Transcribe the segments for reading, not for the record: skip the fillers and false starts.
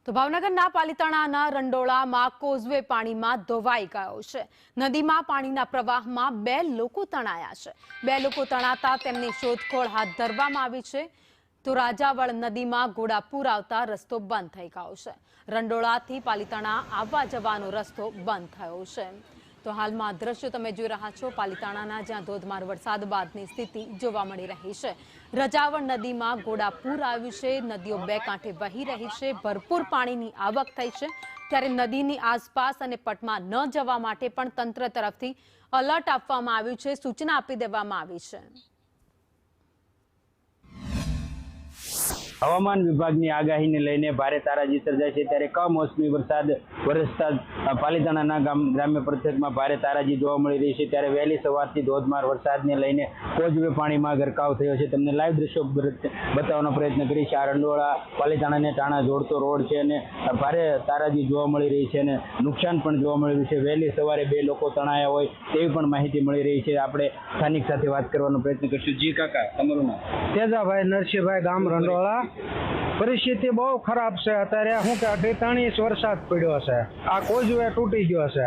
તો ભાવનગરના પાલિતાણાના રંડોળામાં કોઝવે પાણીમાં ધોવાઈ ગયો છે। નદીમાં પાણીના પ્રવાહમાં 2 લોકો તણાયા છે। 2 લોકો તણાતા તેમની શોધખોળ હાથ ધરવામાં આવી છે। તો રાજાવળ નદીમાં ઘોડાપૂર આવતા રસ્તો બંધ થઈ ગયો છે। રંડોળાથી પાલિતાણા આવવા જવાનો રસ્તો બંધ થયો છે। તો હાલમાં દ્રશ્યો તમે જોઈ રહ્યા છો પાલિતાણાના, જ્યાં ધોધમાર વરસાદ બાદની સ્થિતિ જોવા મળી રહી છે। રજાવળ નદીમાં ઘોડાપૂર આવ્યું છે। નદીઓ 2 કાંઠે વહી રહી છે। ભરપૂર પાણીની આવક થઈ છે, ત્યારે નદીની આસપાસ અને પટમાં ન જવા માટે પણ તંત્ર તરફથી એલર્ટ આપવામાં આવ્યું છે, સૂચના આપી દેવામાં આવી છે। હવામાન વિભાગની આગાહીને લઈને ભારે તારાજી સર્જાય છે, ત્યારે કમોસમી વરસાદ વરસતા પાલિતાણાના ગ્રામ્ય પંથકમાં ભારે તારાજી જોવા મળી રહી છે। ત્યારે વહેલી સવારથી ધોધમાર વરસાદને લઈને કોઝવે પાણીમાં ગરકાવ થયો છે। તમને લાઈવ દ્રશ્યો બતાવવાનો પ્રયત્ન કરીશ। આ રંડોળા પાલિતાણાને ટાણા જોડતો રોડ છે અને ભારે તારાજી જોવા મળી રહી છે અને નુકસાન પણ જોવા મળી રહ્યું છે। વહેલી સવારે 2 લોકો તણાયા હોય તેવી પણ માહિતી મળી રહી છે। આપણે સ્થાનિક સાથે વાત કરવાનો પ્રયત્ન કરીશું। જી કાકા, તમારું નામ? તેજાભાઈ નરસિંહભાઈ, ગામ રંડોળા। પરિસ્થિતિ બહુ ખરાબ છે અત્યારે। શું કે 38 ઇંચ વરસાદ પડ્યો છે, આ કોઝવે તૂટી ગયો છે।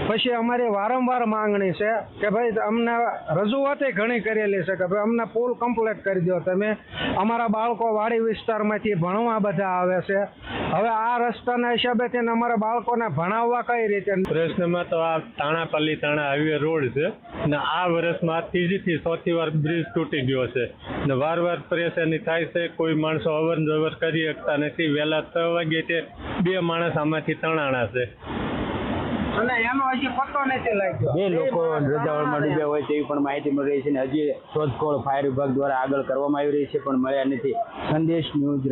પછી અમારી વારંવાર માંગણી છે કે ભાઈ અમને રજૂઆત ઘણી કરેલી છે કે ભાઈ અમને પુલ કમ્પ્લીટ કરી દો તમે। અમારા બાળકો વાડી વિસ્તારમાંથી ભણવા બધા આવે છે। હવે આ રસ્તાના હિસાબેથી અમારા બાળકોને ભણાવવા કઈ રીતે? પ્રશ્નમાં તો આ તાણા પાલિતાણા હાઈવે રોડ છે ને આ વર્ષમાં ત્રીજીથી ચોથી વાર બ્રિજ તૂટી ગયો છે ને વાર પરેશાની થાય છે। કોઈ માણસો અવર જવર કરી શકતા નથી। વહેલા 6 વાગે તે 2 માણસ આમાંથી તણાણા છે અને એનો હજી પતો નથી લાગ્યો। 2 લોકો રજાવળમાં ડૂબ્યા હોય તેવી પણ માહિતી મળી રહી છે અને હજી શોધખોળ ફાયર વિભાગ દ્વારા આગળ કરવામાં આવી રહી છે, પણ મળ્યા નથી। સંદેશ ન્યૂઝ